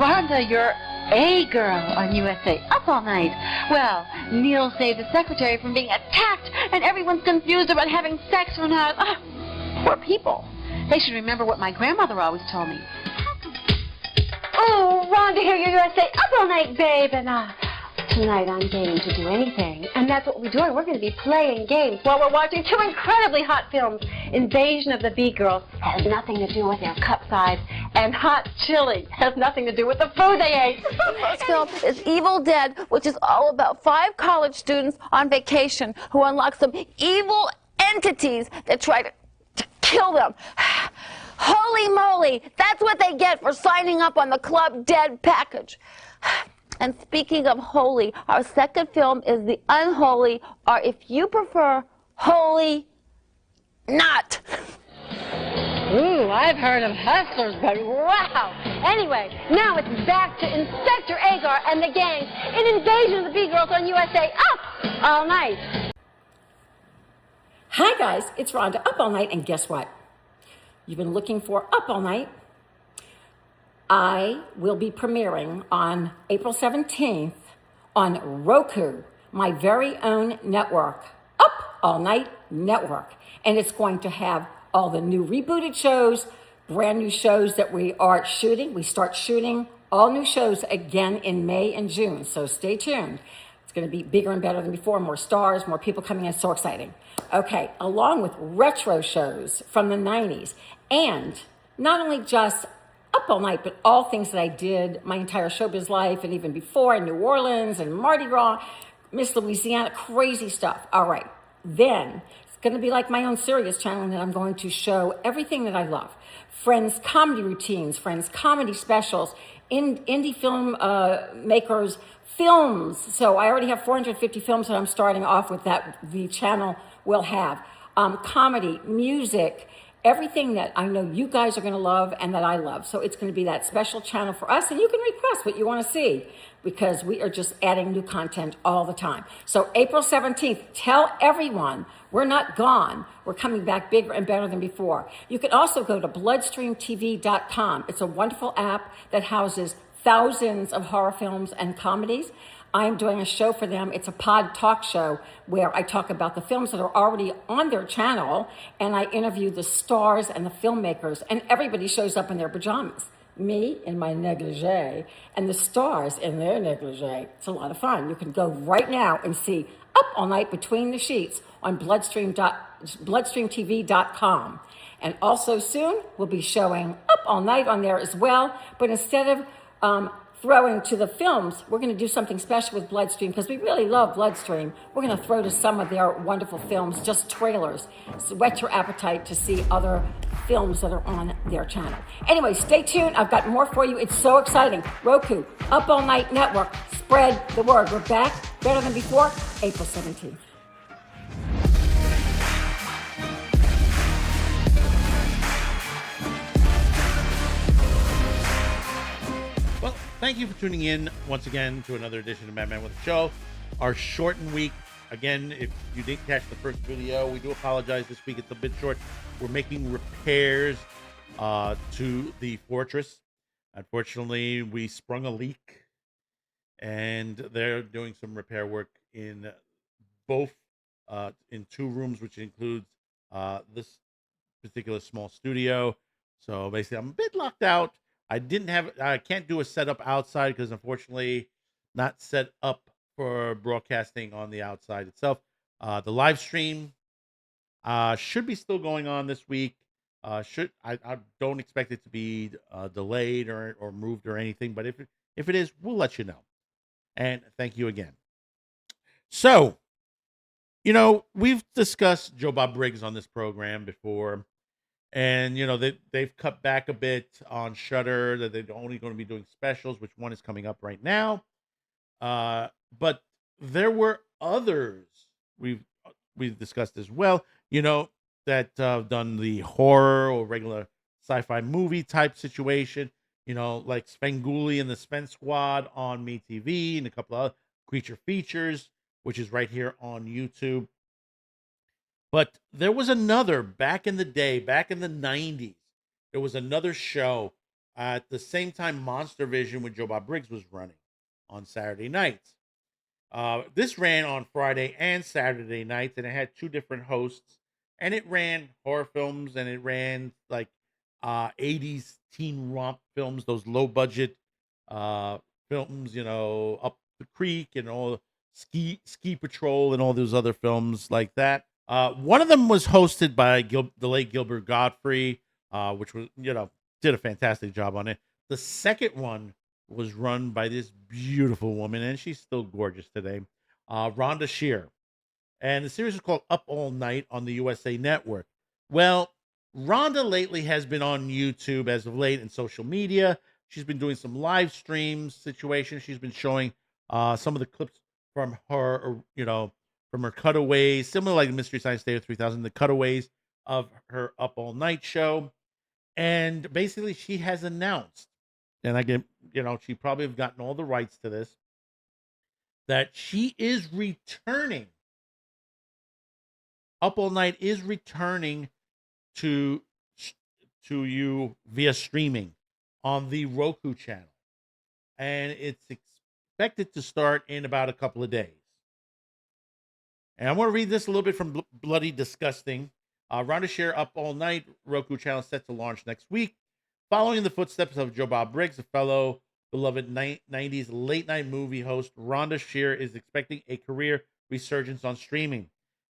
Rhonda, you're a girl on USA Up All Night. Well, Neil saved the secretary from being attacked, and everyone's confused about having sex or not. Poor people. They should remember what my grandmother always told me. Oh, Rhonda here, your USA Up All Night, babe. And tonight I'm game to do anything. And that's what we're doing. We're going to be playing games while we're watching two incredibly hot films. Invasion of the Bee Girls has nothing to do with their cup size. And Hot Chili has nothing to do with the food they ate. This film is Evil Dead, which is all about 5 college students on vacation who unlock some evil entities that try to kill them. Holy moly, that's what they get for signing up on the Club Dead package. And speaking of holy, our second film is The Unholy, or if you prefer, Holy Not. Ooh, I've heard of hustlers, but wow! Anyway, now it's back to Inspector Agar and the gang in Invasion of the Bee Girls on USA Up All Night. Hi guys, it's Rhonda Up All Night, and guess what? You've been looking for Up All Night. I will be premiering on April 17th on Roku, my very own network, Up All Night Network. And it's going to have all the new rebooted shows, brand new shows that we are shooting. We start shooting all new shows again in May and June, so stay tuned. It's going to be bigger and better than before, more stars, more people coming in, so exciting. Okay, along with retro shows from the 90s, and not only just Up All Night, but all things that I did my entire showbiz life and even before in New Orleans and Mardi Gras, Miss Louisiana, crazy stuff. All right, then it's going to be like my own Sirius channel that I'm going to show everything that I love. Friends comedy routines, Friends comedy specials, indie film makers, films. So I already have 450 films that I'm starting off with that the channel will have. Comedy, music, everything that I know you guys are going to love and that I love. So it's going to be that special channel for us, and you can request what you want to see because we are just adding new content all the time. So April 17th, tell everyone we're not gone. We're coming back bigger and better than before. You can also go to bloodstreamtv.com. It's a wonderful app that houses thousands of horror films and comedies. I'm doing a show for them. It's a pod talk show where I talk about the films that are already on their channel, and I interview the stars and the filmmakers, and everybody shows up in their pajamas. Me in my negligee, and the stars in their negligee. It's a lot of fun. You can go right now and see Up All Night Between the Sheets on bloodstreamtv.com. And also soon, we'll be showing Up All Night on there as well, but instead of throwing to the films, we're going to do something special with Bloodstream because we really love Bloodstream. We're going to throw to some of their wonderful films, just trailers. So whet your appetite to see other films that are on their channel. Anyway, stay tuned. I've got more for you. It's so exciting. Roku, Up All Night Network. Spread the word. We're back better than before, April 17th. Thank you for tuning in once again to another edition of Madman with a Show. Our shortened week. Again, if you didn't catch the first video, we do apologize this week. It's a bit short. We're making repairs to the fortress. Unfortunately, we sprung a leak, and they're doing some repair work in both, in 2 rooms, which includes this particular small studio. So basically, I'm a bit locked out. I can't do a setup outside because unfortunately not set up for broadcasting on the outside itself. The live stream should be still going on this week. I don't expect it to be delayed or moved or anything, but if it is, we'll let you know. And thank you again. So, we've discussed Joe Bob Briggs on this program before. And, they've cut back a bit on Shudder, that they're only going to be doing specials, which one is coming up right now. But there were others we've discussed as well, that done the horror or regular sci-fi movie type situation, like Svengoolie and the Sven Squad on MeTV and a couple of other creature features, which is right here on YouTube. But there was another back in the day, back in the 90s. There was another show At the same time, Monster Vision with Joe Bob Briggs was running on Saturday nights. This ran on Friday and Saturday nights, and it had two different hosts. And it ran horror films, and it ran like 80s teen romp films, those low budget uh, films, Up the Creek and all Ski Patrol and all those other films like that. One of them was hosted by the late Gilbert Godfrey, which was did a fantastic job on it. The second one was run by this beautiful woman, and she's still gorgeous today, Rhonda Shear. And the series is called Up All Night on the USA Network. Well, Rhonda lately has been on YouTube as of late and social media. She's been doing some live streams situations. She's been showing some of the clips from her, from her cutaways, similar like Mystery Science Theater 3000, the cutaways of her Up All Night show. And basically, she has announced, and she probably have gotten all the rights to this, that she is returning. Up All Night is returning to you via streaming on the Roku channel, and it's expected to start in about a couple of days. And I want to read this a little bit from Bloody Disgusting. Rhonda Shear Up All Night Roku channel set to launch next week, following in the footsteps of Joe Bob Briggs, a fellow beloved 90s late night movie host. Rhonda Shear is expecting a career resurgence on streaming.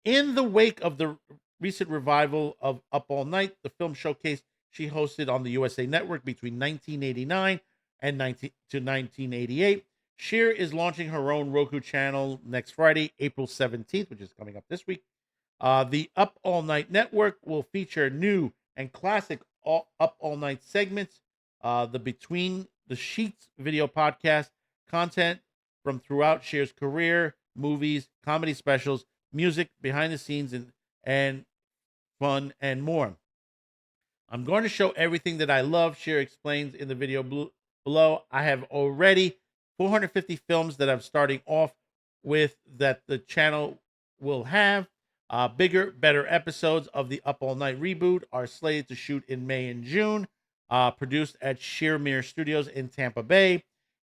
In the wake of the recent revival of Up All Night, the film showcase she hosted on the USA Network between 1989 and 1988, Shear is launching her own Roku channel next Friday, April 17th, which is coming up this week. The Up All Night Network will feature new and classic Up All Night segments, the Between the Sheets video podcast, content from throughout Shear's career, movies, comedy specials, music, behind the scenes, and fun, and more. I'm going to show everything that I love, Shear explains in the video below. I have already 450 films that I'm starting off with that the channel will have. Bigger, better episodes of the Up All Night reboot are slated to shoot in May and June, produced at Shearmere Studios in Tampa Bay.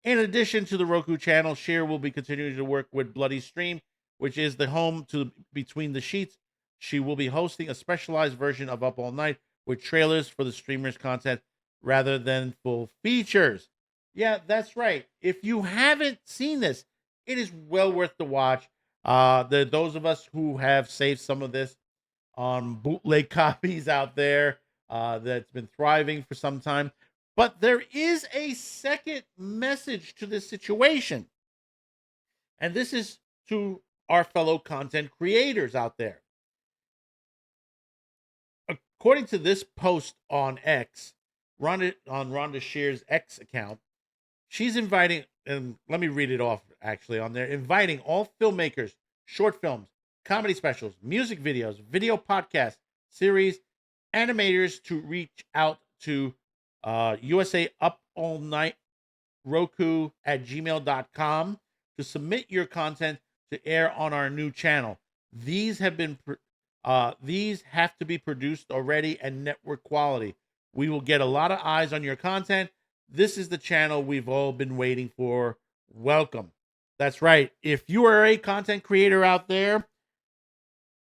In addition to the Roku channel, Shear will be continuing to work with Bloody Stream, which is the home to Between the Sheets. She will be hosting a specialized version of Up All Night with trailers for the streamer's content rather than full features. Yeah, that's right. If you haven't seen this, it is well worth the watch. Those of us who have saved some of this on bootleg copies out there that's been thriving for some time. But there is a second message to this situation. And this is to our fellow content creators out there. According to this post on X, Rhonda Shear's X account, she's inviting, and let me read it off actually on there, inviting all filmmakers, short films, comedy specials, music videos, video podcasts, series, animators to reach out to USA Up All Night Roku at gmail.com to submit your content to air on our new channel. These have to be produced already and network quality. We will get a lot of eyes on your content. This is the channel we've all been waiting for. Welcome. That's right. If you are a content creator out there,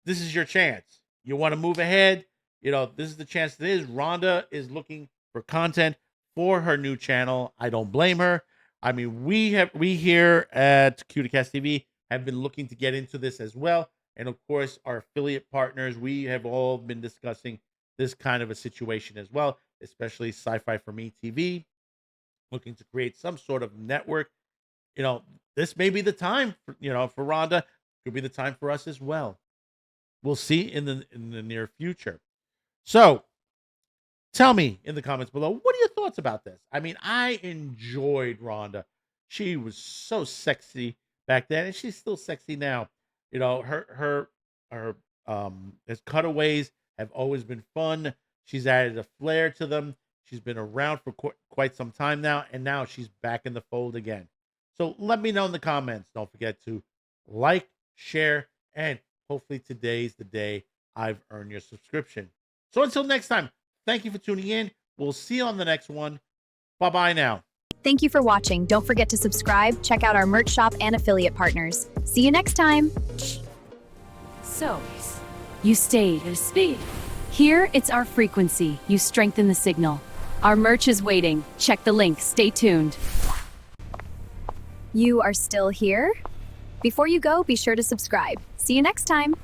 this is your chance. You want to move ahead. This is the chance it is. Rhonda is looking for content for her new channel. I don't blame her. I mean, we here at Cuticast TV have been looking to get into this as well. And of course, our affiliate partners, we have all been discussing this kind of a situation as well, especially Sci-Fi for Me TV, looking to create some sort of network. This may be the time for Rhonda. Could be the time for us as well. We'll see in the near future. So tell me in the comments below, what are your thoughts about this? I mean, I enjoyed Rhonda. She was so sexy back then, and she's still sexy now. Her cutaways have always been fun. She's added a flair to them. She's been around for quite some time now, and now she's back in the fold again. So let me know in the comments. Don't forget to like, share, and hopefully today's the day I've earned your subscription. So until next time, thank you for tuning in. We'll see you on the next one. Bye-bye now. Thank you for watching. Don't forget to subscribe, check out our merch shop and affiliate partners. See you next time. So, you stayed. Here, it's our frequency. You strengthen the signal. Our merch is waiting. Check the link. Stay tuned. You are still here? Before you go, be sure to subscribe. See you next time.